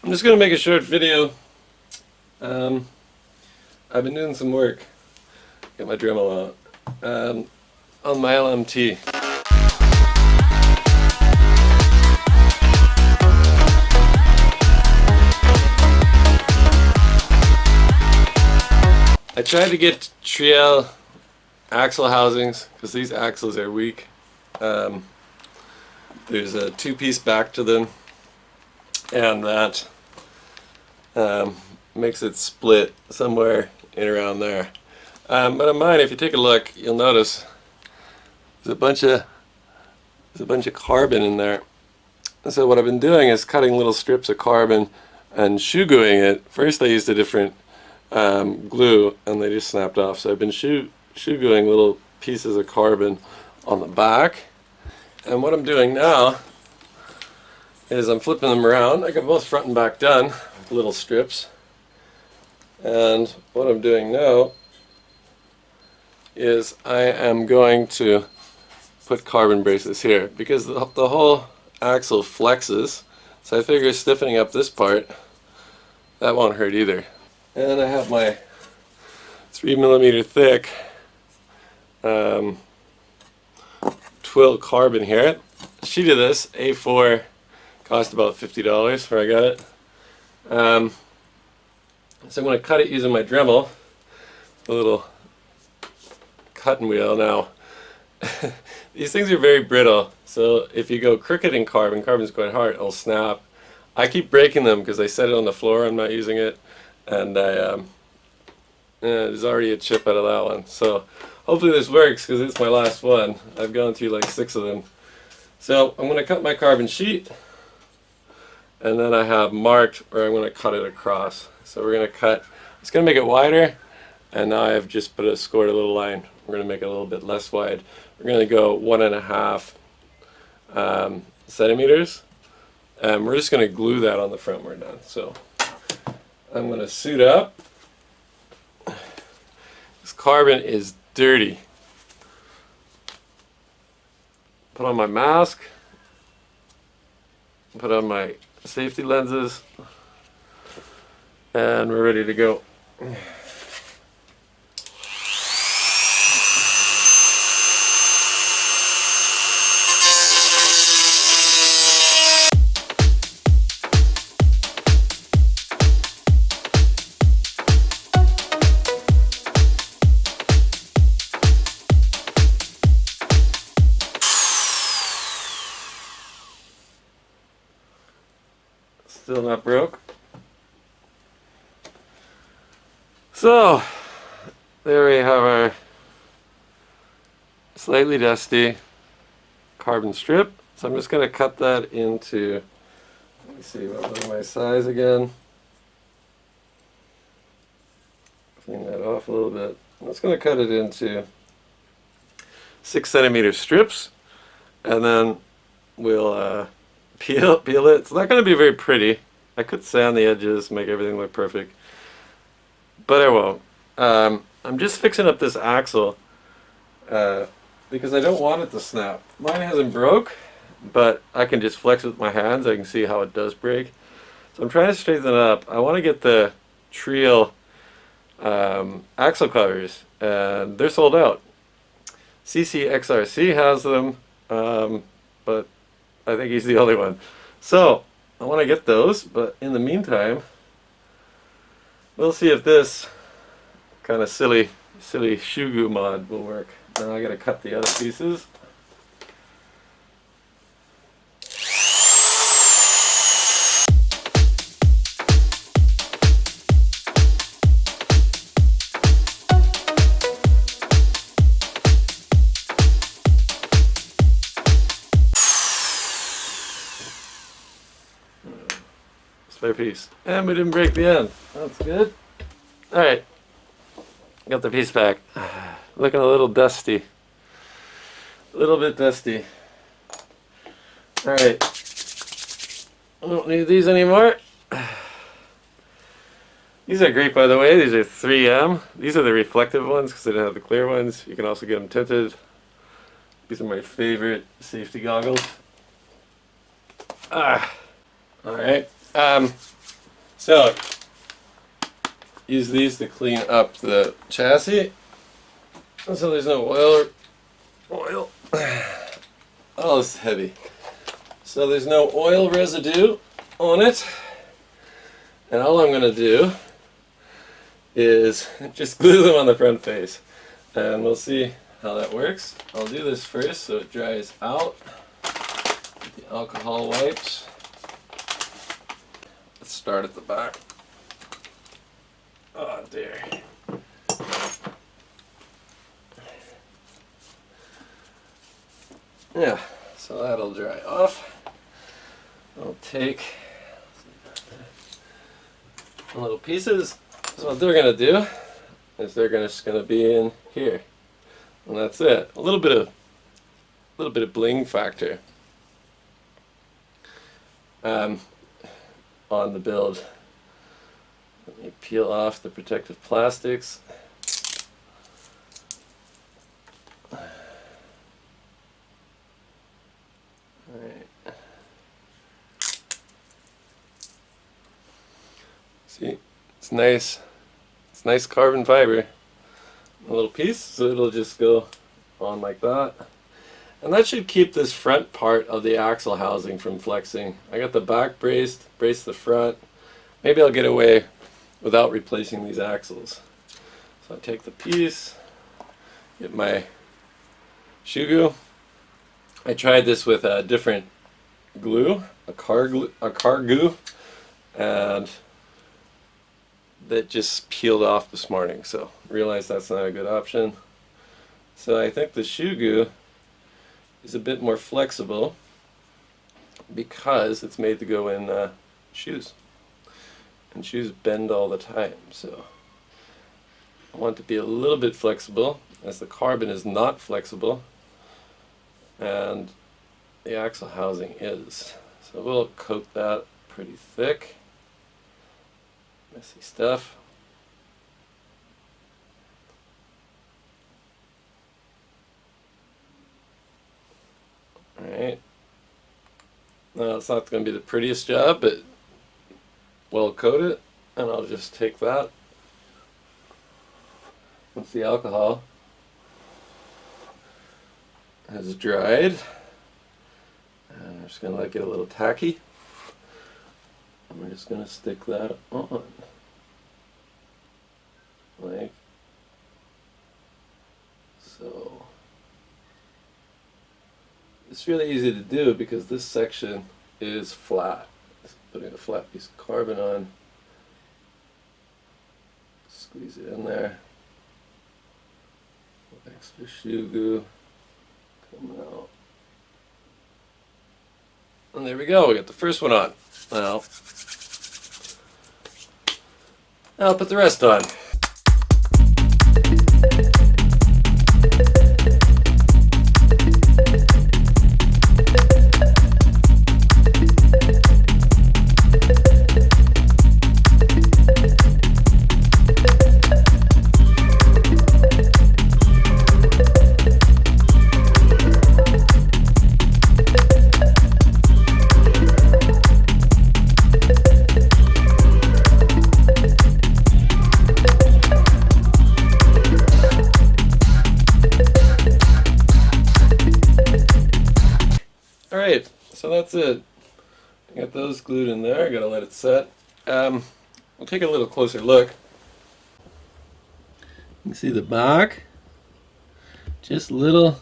I'm just going to make a short video. I've been doing some work, get my Dremel out, on my LMT. I tried to get trail axle housings because these axles are weak. There's a two-piece back to them, and that makes it split somewhere in around there. But on mine, if you take a look, you'll notice there's a bunch of carbon in there. And so what I've been doing is cutting little strips of carbon and shoe gooing it. First I used a different glue and they just snapped off. So I've been shoe gooing little pieces of carbon on the back. And what I'm doing now is I'm flipping them around. I got both front and back done with little strips. And what I'm doing now is I am going to put carbon braces here because the whole axle flexes. So I figure stiffening up this part, that won't hurt either. And I have my 3mm thick twill carbon here. A sheet of this, A4, cost about $50 where I got it. So I'm going to cut it using my Dremel, a little cutting wheel. Now, these things are very brittle, so if you go crooked in carbon, carbon's quite hard, it'll snap. I keep breaking them because I set it on the floor, I'm not using it, and there's already a chip out of that one. So hopefully this works because it's my last one. I've gone through like 6 of them. So I'm going to cut my carbon sheet, and then I have marked where I'm going to cut it across. So we're going to cut, it's going to make it wider, and now I've just scored a little line. We're going to make it a little bit less wide. We're going to go 1.5 centimeters, and we're just going to glue that on the front when we're done. So I'm going to suit up. This carbon is dirty. Put on my mask, put on my safety lenses, and we're ready to go. Still not broke. So there we have our slightly dusty carbon strip. So I'm just going to cut that into, let me see, what was my size again? Clean that off a little bit. I'm just going to cut it into 6 centimeter strips, and then we'll peel it. It's not going to be very pretty. I could sand the edges, make everything look perfect, but I won't. I'm just fixing up this axle because I don't want it to snap. Mine hasn't broke, but I can just flex with my hands. I can see how it does break. So I'm trying to straighten it up. I want to get the Trail axle covers, and they're sold out. CCXRC has them, but I think he's the only one. So I want to get those, but in the meantime, we'll see if this kind of silly Shoe Goo mod will work. Now I got to cut the other pieces. Spare piece. And we didn't break the end. That's good. Alright. Got the piece back. Looking a little dusty. A little bit dusty. Alright. I don't need these anymore. These are great, by the way. These are 3M. These are the reflective ones because they don't have the clear ones. You can also get them tinted. These are my favorite safety goggles. Alright. So use these to clean up the chassis, so there's no oil. Oh, this is heavy. So there's no oil residue on it, and all I'm going to do is just glue them on the front face, and we'll see how that works. I'll do this first so it dries out with the alcohol wipes. Let's start at the back. Oh dear. Yeah, so that'll dry off. I'll take little pieces. So what they're gonna do is they're just gonna be in here, and that's it. A little bit of bling factor on the build. Let me peel off the protective plastics. Alright. See, it's nice. It's nice carbon fiber. A little piece, so it'll just go on like that. And that should keep this front part of the axle housing from flexing. I got the back braced, brace the front. Maybe I'll get away without replacing these axles. So I take the piece, get my Shoe Goo. I tried this with a different glue, a car glue, and that just peeled off this morning, so realized that's not a good option. So I think the Shoe Goo is a bit more flexible because it's made to go in shoes, and shoes bend all the time, so I want to be a little bit flexible as the carbon is not flexible and the axle housing is. So we'll coat that pretty thick. Messy stuff. Alright. Now it's not going to be the prettiest job, but we'll coat it, and I'll just take that once the alcohol has dried, and I'm just going to let it get a little tacky, and we're just going to stick that on like so. It's really easy to do because this section is flat. Just putting a flat piece of carbon on, squeeze it in there, extra Shoe Goo coming out. And there we go, we got the first one on. Now, I'll put the rest on. Alright, so that's it. I got those glued in there, I gotta let it set. We'll take a little closer look. You can see the back, just little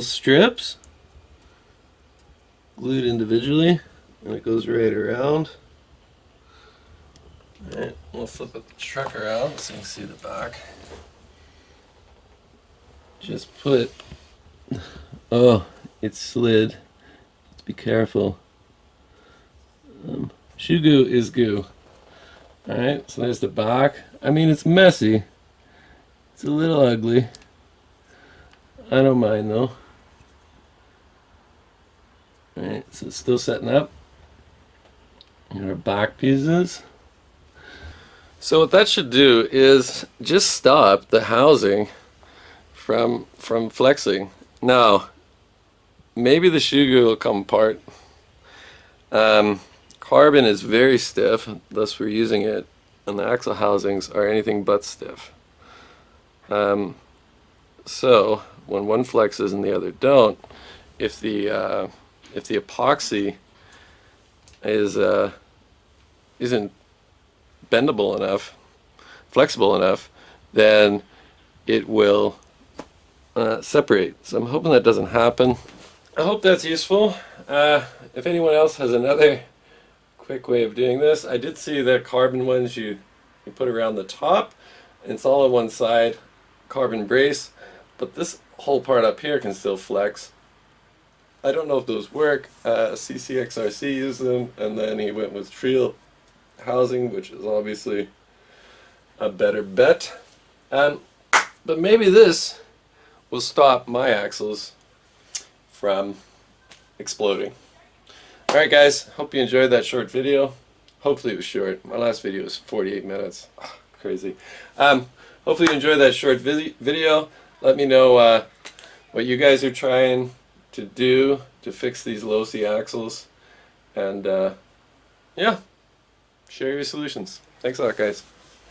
strips glued individually, and it goes right around. Alright, we'll flip the truck around so you can see the back. Just put, oh, it slid. Be careful. Shoe Goo is goo. Alright, so there's the back. I mean, it's messy. It's a little ugly. I don't mind though. Alright, so it's still setting up. And our back pieces. So what that should do is just stop the housing from flexing. Now, maybe the Shoe Goo will come apart. carbon is very stiff, thus we're using it, and the axle housings are anything but stiff. So when one flexes and the other don't, if the epoxy isn't bendable enough, flexible enough, then it will separate. So I'm hoping that doesn't happen. I hope that's useful. If anyone else has another quick way of doing this, I did see the carbon ones you put around the top, and it's all on one side, carbon brace, but this whole part up here can still flex. I don't know if those work. CCXRC used them, and then he went with Treel housing, which is obviously a better bet. But maybe this will stop my axles from exploding. Alright guys, hope you enjoyed that short video. Hopefully it was short. My last video was 48 minutes. Oh, crazy. Hopefully you enjoyed that short video. Let me know what you guys are trying to do to fix these LOSI axles. And yeah, share your solutions. Thanks a lot guys.